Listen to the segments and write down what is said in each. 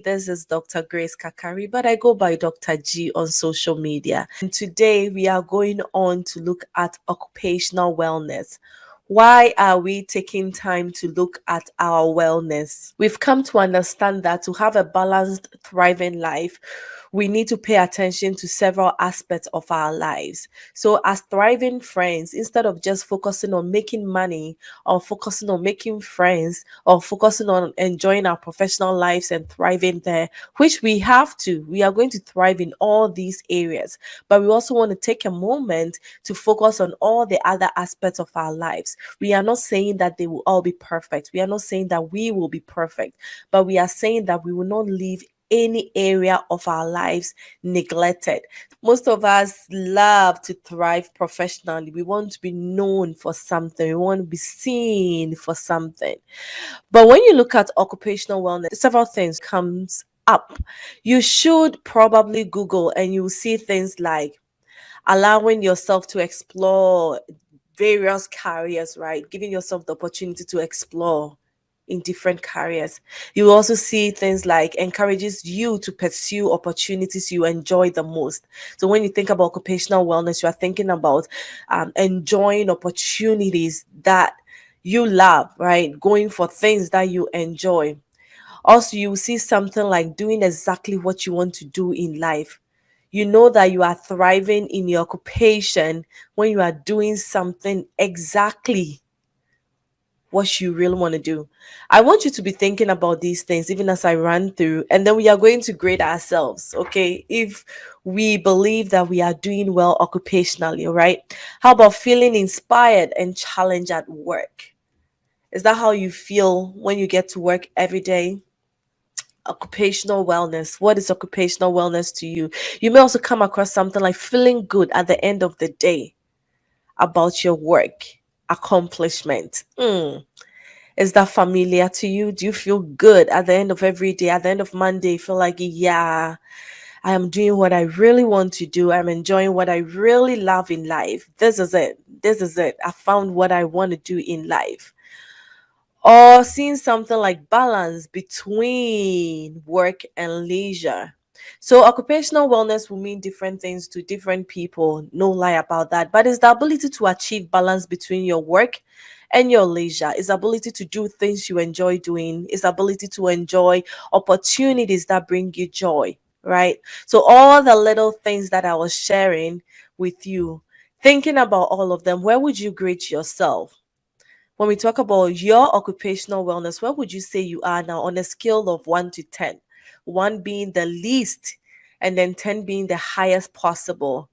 This is Dr. Grace Kakari, but I go by Dr. G on social media. And today we are going on to look at occupational wellness. Why are we taking time to look at our wellness? We've come to understand that to have a balanced, thriving life, we need to pay attention to several aspects of our lives. So, as thriving friends, instead of just focusing on making money or focusing on making friends or focusing on enjoying our professional lives and thriving there, which we have to, we are going to thrive in all these areas. But we also want to take a moment to focus on all the other aspects of our lives. We are not saying that they will all be perfect. We are not saying that we will be perfect, but we are saying that we will not leave any area of our lives neglected. Most of us love to thrive professionally. We want to be known for something. We want to be seen for something. But when you look at occupational wellness, several things comes up. You should probably Google and you will see things like allowing yourself to explore various careers, right? Giving yourself the opportunity to explore in different careers. You also see things like encourages you to pursue opportunities you enjoy the most. So when you think about occupational wellness, you are thinking about enjoying opportunities that you love, right? Going for things that you enjoy. Also, you see something like doing exactly what you want to do in life. You know that you are thriving in your occupation when you are doing something exactly what you really want to do. I want you to be thinking about these things even as I run through, and then we are going to grade ourselves, okay? If we believe that we are doing well occupationally, all right? How about feeling inspired and challenged at work? Is that how you feel when you get to work every day? Occupational wellness. What is occupational wellness to you? You may also come across something like feeling good at the end of the day about your work accomplishment. Is that familiar to you? Do you feel good at the end of every day? At the end of Monday, you feel like, yeah, I am doing what I really want to do. I'm enjoying what I really love in life. This is it. This is it. I found what I want to do in life. Or seeing something like balance between work and leisure. So, occupational wellness will mean different things to different people, no lie about that. But it's the ability to achieve balance between your work and your leisure, it's the ability to do things you enjoy doing, it's the ability to enjoy opportunities that bring you joy, right? So, all the little things that I was sharing with you, thinking about all of them, where would you grade yourself? When we talk about your occupational wellness, where would you say you are now on a scale of 1 to 10? 1 being the least, and then 10 being the highest possible.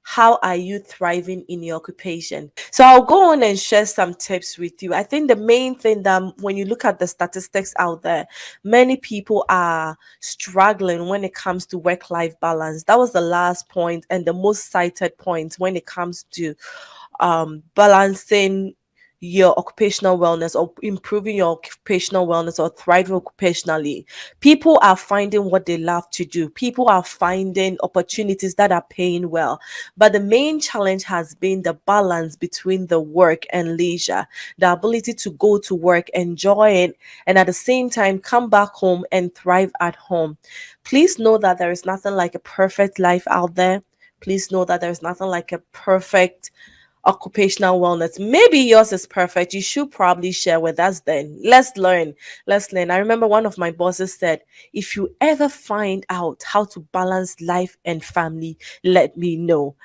How are you thriving in your occupation? So I'll go on and share some tips with you. I think the main thing that when you look at the statistics out there, many people are struggling when it comes to work-life balance. That was the last point and the most cited point when it comes to balancing your occupational wellness or improving your occupational wellness or thriving occupationally. People are finding what they love to do. People are finding opportunities that are paying well. But the main challenge has been the balance between the work and leisure, the ability to go to work, enjoy it, and at the same time come back home and thrive at home. Please know that there is nothing like a perfect life out there. Please know that there's nothing like a perfect occupational wellness. Maybe yours is perfect. You should probably share with us then. Let's learn. Let's learn. I remember one of my bosses said, if you ever find out how to balance life and family, let me know.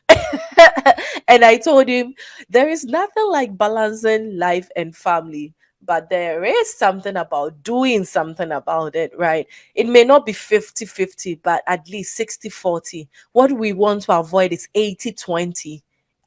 And I told him, there is nothing like balancing life and family. But there is something about doing something about it, right? It may not be 50-50, but at least 60-40. What we want to avoid is 80-20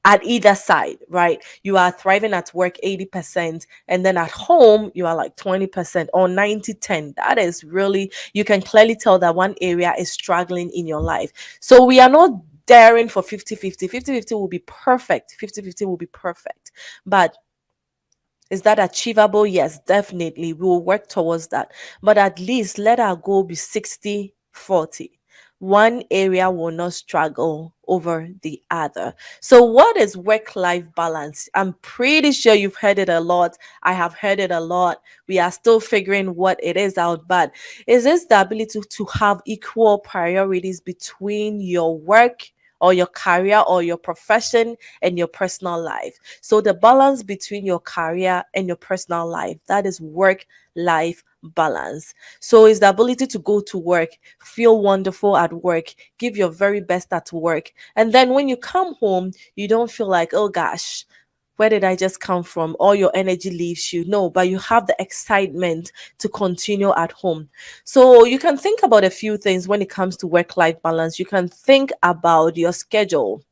at either side, right? You are thriving at work 80%, and then at home, you are like 20% or 90-10. That is really, you can clearly tell that one area is struggling in your life. So we are not daring for 50-50. 50-50 will be perfect. 50-50 will be perfect. But is that achievable? Yes, definitely. We will work towards that. But at least let our goal be 60-40. one area will not struggle over the other. So, what is work life balance? I'm pretty sure you've heard it a lot. I have heard it a lot. We are still figuring what it is out, but is this the ability to have equal priorities between your work or your career or your profession and your personal life? So, the balance between your career and your personal life, that is work life balance. So it's the ability to go to work, feel wonderful at work, give your very best at work. And then when you come home, you don't feel like, oh gosh, where did I just come from? All your energy leaves you. No, but you have the excitement to continue at home. So you can think about a few things when it comes to work life balance. You can think about your schedule.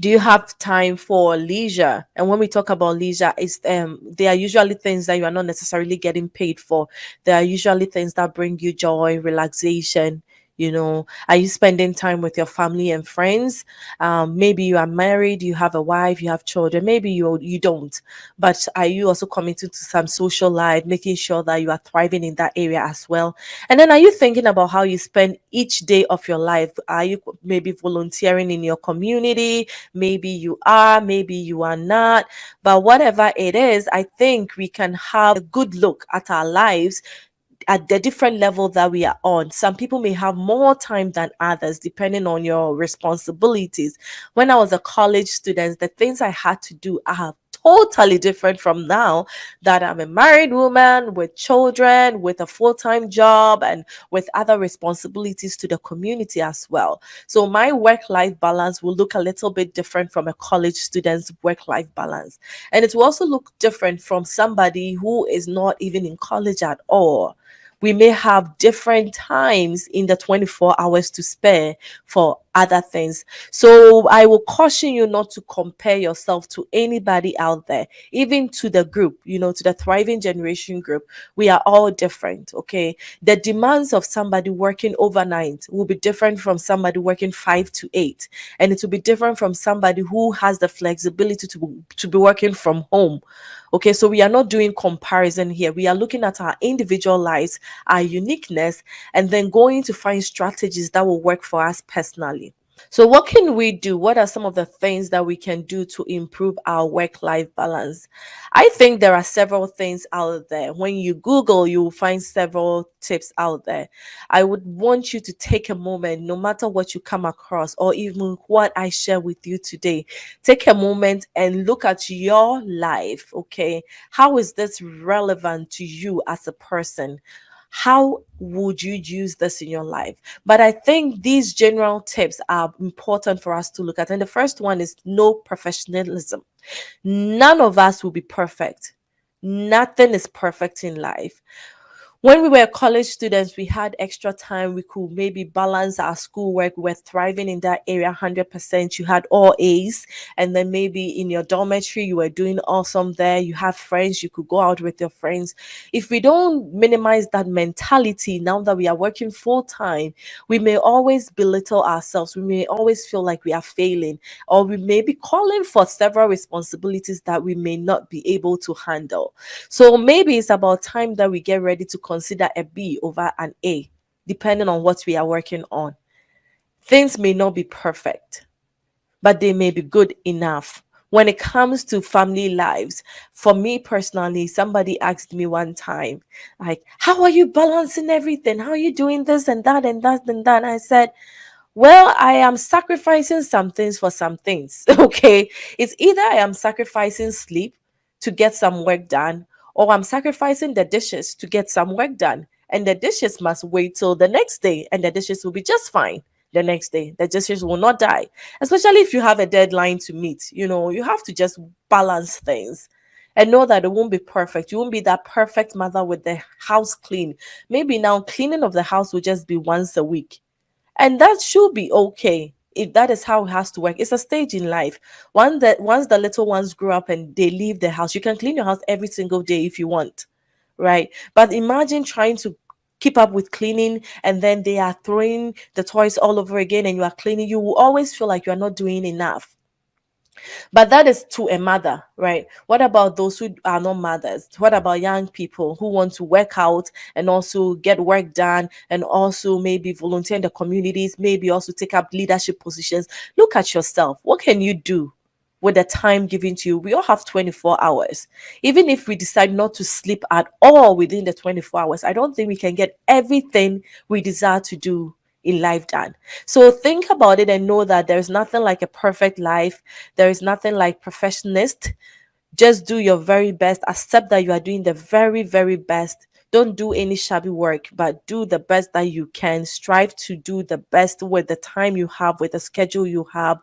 Do you have time for leisure? And when we talk about leisure, it's they are usually things that you are not necessarily getting paid for. They are usually things that bring you joy, relaxation. Are you spending time with your family and friends? Maybe you are married, you have a wife, you have children. Maybe you don't, but are you also committed to some social life, making sure that you are thriving in that area as well? And then, are you thinking about how you spend each day of your life? Are you maybe volunteering in your community? Maybe you are, maybe you are not. But whatever it is, I think we can have a good look at our lives at the different level that we are on. Some people may have more time than others depending on your responsibilities. When I was a college student, the things I had to do are totally different from now that I'm a married woman with children, with a full-time job, and with other responsibilities to the community as well. So my work-life balance will look a little bit different from a college student's work-life balance. And it will also look different from somebody who is not even in college at all. We may have different times in the 24 hours to spare for other things. So I will caution you not to compare yourself to anybody out there, even to the group, to the Thriving Generation group. We are all different, okay? The demands of somebody working overnight will be different from somebody working 5 to 8, and it will be different from somebody who has the flexibility to be working from home. Okay, so we are not doing comparison here. We are looking at our individual lives, our uniqueness, and then going to find strategies that will work for us personally. So, what can we do? What are some of the things that we can do to improve our work life balance? I think there are several things out there. When you Google, you will find several tips out there. I would want you to take a moment, no matter what you come across, or even what I share with you today. Take a moment and look at your life. Okay, how is this relevant to you as a person? How would you use this in your life? But I think these general tips are important for us to look at. And the first one is no professionalism. None of us will be perfect. Nothing is perfect in life. When we were college students, we had extra time. We could maybe balance our schoolwork. We were thriving in that area 100%. You had all A's, and then maybe in your dormitory, you were doing awesome there. You have friends, you could go out with your friends. If we don't minimize that mentality now that we are working full time, we may always belittle ourselves. We may always feel like we are failing, or we may be calling for several responsibilities that we may not be able to handle. So maybe it's about time that we get ready to consider a B over an A, depending on what we are working on. Things may not be perfect, but they may be good enough. When it comes to family lives, for me personally, somebody asked me one time, like, how are you balancing everything? How are you doing this and that and that and that? And I said, well, I am sacrificing some things for some things. Okay. It's either I am sacrificing sleep to get some work done, or I'm sacrificing the dishes to get some work done. And the dishes must wait till the next day, and the dishes will be just fine the next day. The dishes will not die. Especially if you have a deadline to meet, you have to just balance things. And know that it won't be perfect. You won't be that perfect mother with the house clean. Maybe now cleaning of the house will just be once a week, and that should be okay if that is how it has to work. It's a stage in life. Once the little ones grow up and they leave the house, you can clean your house every single day if you want, right? But imagine trying to keep up with cleaning, and then they are throwing the toys all over again and you are cleaning. You will always feel like you are not doing enough. But that is to a mother, right? What about those who are not mothers? What about young people who want to work out and also get work done and also maybe volunteer in the communities, maybe also take up leadership positions? Look at yourself. What can you do with the time given to you? We all have 24 hours. Even if we decide not to sleep at all within the 24 hours, I don't think we can get everything we desire to do in life done. So think about it and know that there's nothing like a perfect life. There is nothing like perfectionist. Just do your very best. Accept that you are doing the very, very best. Don't do any shabby work, but do the best that you can. Strive to do the best with the time you have, with the schedule you have,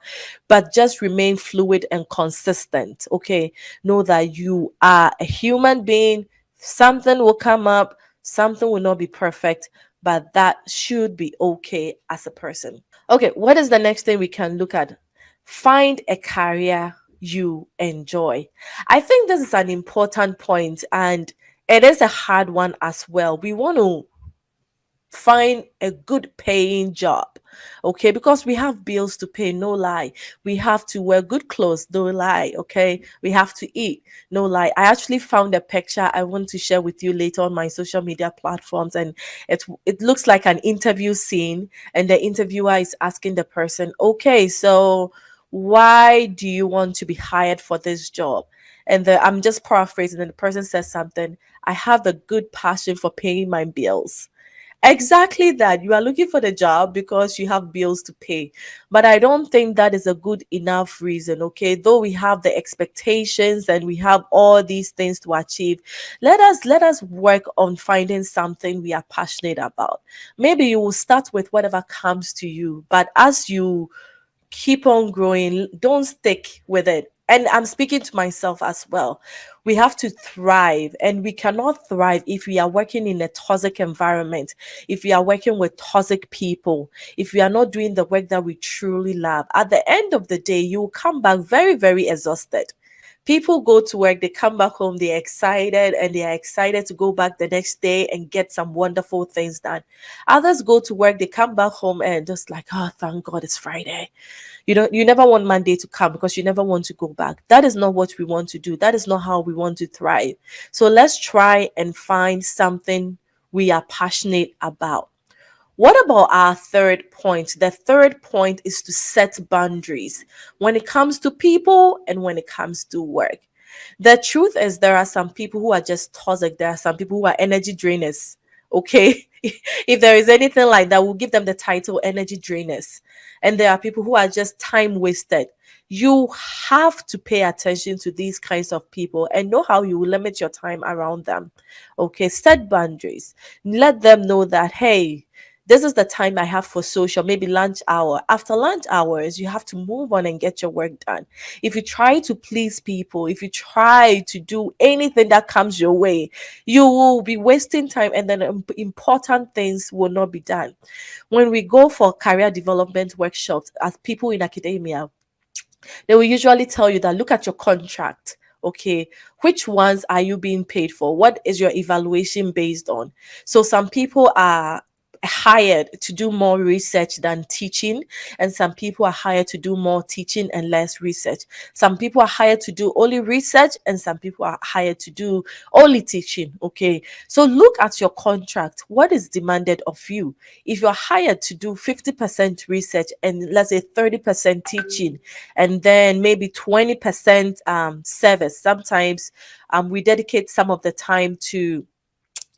but just remain fluid and consistent. Okay. Know that you are a human being. Something will come up, something will not be perfect, but that should be okay as a person. Okay, what is the next thing we can look at? Find a career you enjoy. I think this is an important point and it is a hard one as well. We want to find a good paying job, okay, because we have bills to pay, no lie. We have to wear good clothes, no lie. Okay, we have to eat, no lie. I actually found a picture I want to share with you later on my social media platforms, and it looks like an interview scene, and the interviewer is asking the person, okay, so why do you want to be hired for this job? And I'm just paraphrasing, and the person says something, I have a good passion for paying my bills. Exactly that. You are looking for the job because you have bills to pay. But I don't think that is a good enough reason, okay? Though we have the expectations and we have all these things to achieve, let us work on finding something we are passionate about. Maybe you will start with whatever comes to you, but as you keep on growing, don't stick with it. And I'm speaking to myself as well. We have to thrive, and we cannot thrive if we are working in a toxic environment, if we are working with toxic people, if we are not doing the work that we truly love. At the end of the day, you will come back very, very exhausted. People go to work, they come back home, they're excited and they are excited to go back the next day and get some wonderful things done. Others go to work, they come back home and just like, oh, thank God it's Friday. You never want Monday to come because you never want to go back. That is not what we want to do. That is not how we want to thrive. So let's try and find something we are passionate about. What about our third point? The third point is to set boundaries when it comes to people and when it comes to work. The truth is, there are some people who are just toxic. There are some people who are energy drainers. Okay. If there is anything like that, we'll give them the title energy drainers. And there are people who are just time wasted. You have to pay attention to these kinds of people and know how you will limit your time around them. Okay. Set boundaries. Let them know that, hey, this is the time I have for social, maybe lunch hour. After lunch hours, you have to move on and get your work done. If you try to please people, if you try to do anything that comes your way, you will be wasting time and then important things will not be done. When we go for career development workshops as people in academia, they will usually tell you that look at your contract. Okay, which ones are you being paid for? What is your evaluation based on? So some people are hired to do more research than teaching, and some people are hired to do more teaching and less research. Some people are hired to do only research, and some people are hired to do only teaching. Okay, so look at your contract. What is demanded of you? If you're hired to do 50% research and let's say 30% teaching, and then maybe 20% service, sometimes we dedicate some of the time to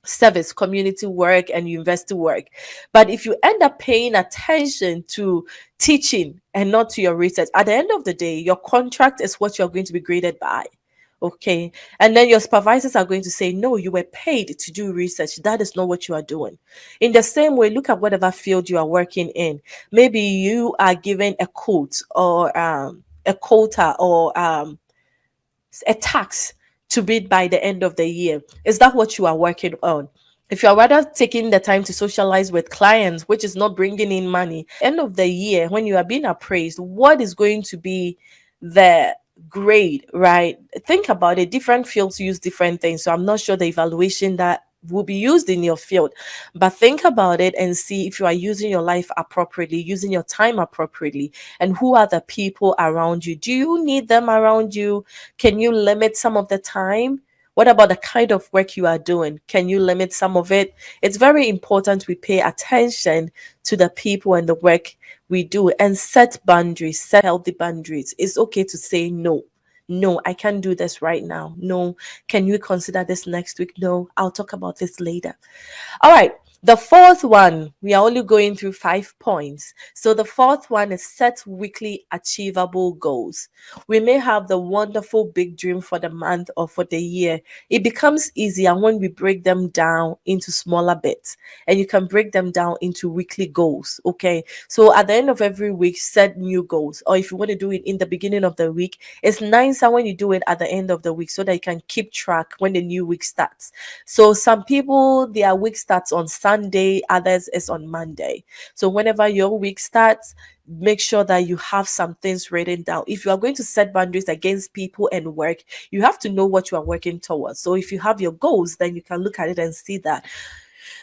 service, community work, and university work. But if you end up paying attention to teaching and not to your research, at the end of the day, your contract is what you're going to be graded by. Okay. And then your supervisors are going to say, no, you were paid to do research. That is not what you are doing. In the same way, look at whatever field you are working in. Maybe you are given a quote or a quota or a tax to bid by the end of the year. Is that what you are working on? If you are rather taking the time to socialize with clients, which is not bringing in money, end of the year, when you are being appraised, what is going to be the grade, right? Think about it. Different fields use different things. So I'm not sure the evaluation that will be used in your field. But think about it and see if you are using your life appropriately, using your time appropriately, and who are the people around you. Do you need them around you? Can you limit some of the time? What about the kind of work you are doing? Can you limit some of it? It's very important we pay attention to the people and the work we do and set boundaries, set healthy boundaries. It's okay to say no. No, I can't do this right now. No, can you consider this next week? No, I'll talk about this later. All right. The fourth one, we are only going through 5 points. So the fourth one is set weekly achievable goals. We may have the wonderful big dream for the month or for the year. It becomes easier when we break them down into smaller bits, and you can break them down into weekly goals. Okay. So at the end of every week, set new goals. Or if you want to do it in the beginning of the week, it's nicer when you do it at the end of the week so that you can keep track when the new week starts. So some people, their week starts on Sunday, others is on Monday. So whenever your week starts, make sure that you have some things written down. If you are going to set boundaries against people and work, you have to know what you are working towards. So if you have your goals, then you can look at it and see that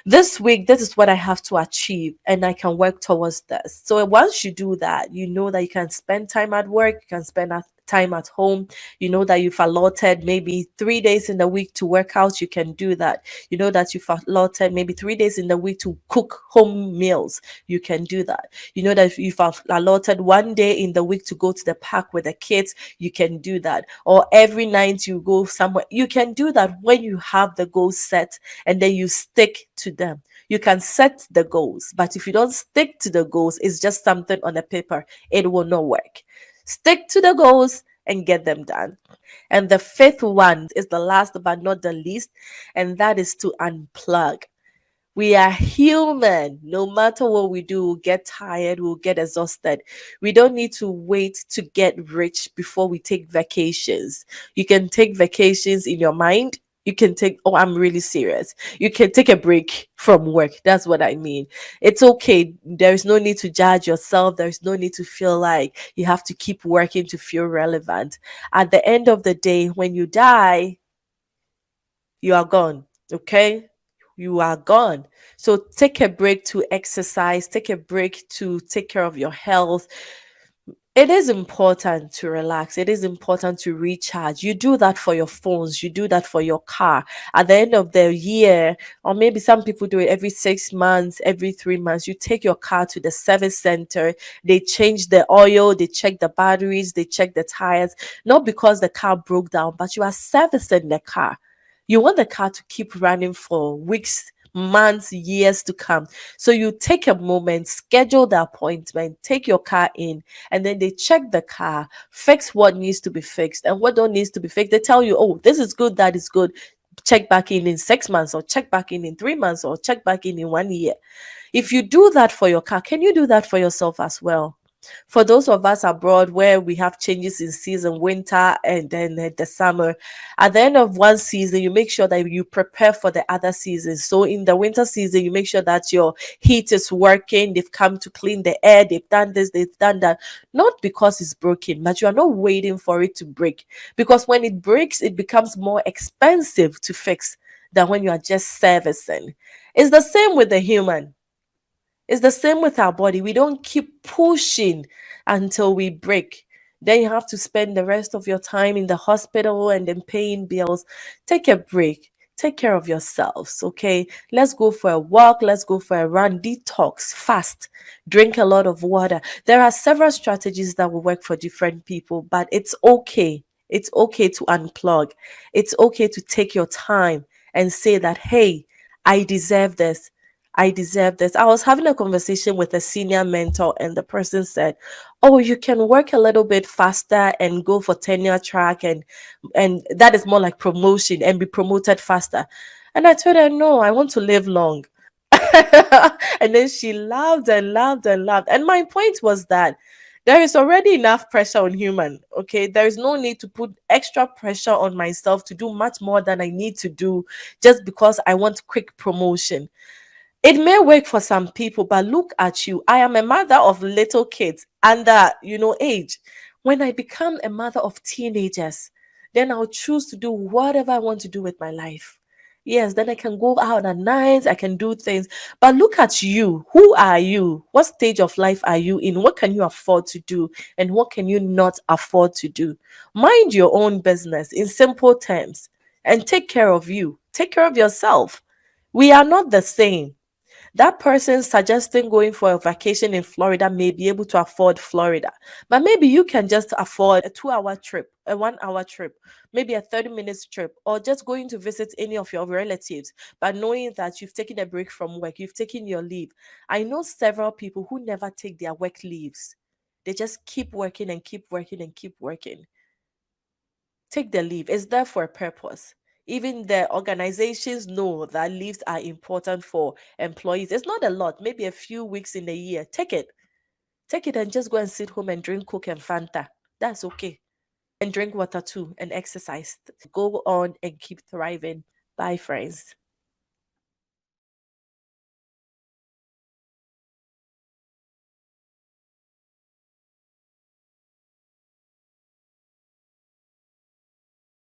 this week, this is what I have to achieve, and I can work towards this. So once you do that, you know that you can spend time at work, you can spend time at home. You know that you've allotted maybe 3 days in the week to work out, you can do that. You know that you've allotted maybe 3 days in the week to cook home meals, you can do that. You know that if you've allotted one day in the week to go to the park with the kids, you can do that. Or every night you go somewhere, you can do that when you have the goal set and then you stick to them. You can set the goals, but if you don't stick to the goals, it's just something on a paper. It will not work. Stick to the goals and get them done. And the fifth one is the last but not the least, and that is to unplug. We are human. No matter what we do, we'll get tired, we'll get exhausted. We don't need to wait to get rich before we take vacations. You can take vacations in your mind. You can take, oh, I'm really serious. You can take a break from work. That's what I mean. It's okay. There is no need to judge yourself. There is no need to feel like you have to keep working to feel relevant. At the end of the day, when you die, you are gone. Okay? You are gone. So take a break to exercise, take a break to take care of your health. It is important to relax. It is important to recharge. You do that for your phones. You do that for your car. At the end of the year, or maybe some people do it every 6 months, every 3 months, you take your car to the service center. They change the oil, they check the batteries, they check the tires. Not because the car broke down, but you are servicing the car. You want the car to keep running for weeks, months, years to come. So you take a moment, schedule the appointment, take your car in, and then they check the car, fix what needs to be fixed and what don't needs to be fixed. They tell you, oh, this is good, that is good. Check back in 6 months, or check back in 3 months, or check back in 1 year. If you do that for your car, can you do that for yourself as well? For those of us abroad where we have changes in season, winter and then the summer, at the end of one season, you make sure that you prepare for the other seasons. So in the winter season, you make sure that your heat is working. They've come to clean the air. They've done this, they've done that. Not because it's broken, but you are not waiting for it to break. Because when it breaks, it becomes more expensive to fix than when you are just servicing. It's the same with the human. It's the same with our body. We don't keep pushing until we break. Then you have to spend the rest of your time in the hospital and then paying bills. Take a break. Take care of yourselves, okay? Let's go for a walk. Let's go for a run. Detox, fast, drink a lot of water. There are several strategies that will work for different people, but it's okay. It's okay to unplug. It's okay to take your time and say that, hey, I deserve this. I deserve this. I was having a conversation with a senior mentor, and the person said, "Oh, you can work a little bit faster and go for tenure track, and that is more like promotion and be promoted faster." And I told her, "No, I want to live long." And then she laughed and laughed and laughed. And my point was that there is already enough pressure on human. Okay, there is no need to put extra pressure on myself to do much more than I need to do just because I want quick promotion. It may work for some people, but look at you. I am a mother of little kids under, age. When I become a mother of teenagers, then I'll choose to do whatever I want to do with my life. Yes, then I can go out at night, I can do things. But look at you. Who are you? What stage of life are you in? What can you afford to do? And what can you not afford to do? Mind your own business in simple terms and take care of you. Take care of yourself. We are not the same. That person suggesting going for a vacation in Florida may be able to afford Florida, but maybe you can just afford a 2 hour trip, a 1 hour trip, maybe a 30 minutes trip, or just going to visit any of your relatives. But knowing that you've taken a break from work, you've taken your leave. I know several people who never take their work leaves, they just keep working and keep working and keep working. Take the leave. It's there for a purpose. Even the organizations know that leaves are important for employees. It's not a lot, maybe a few weeks in a year. Take it. Take it and just go and sit home and drink Coke and Fanta. That's okay. And drink water too and exercise. Go on and keep thriving. Bye, friends.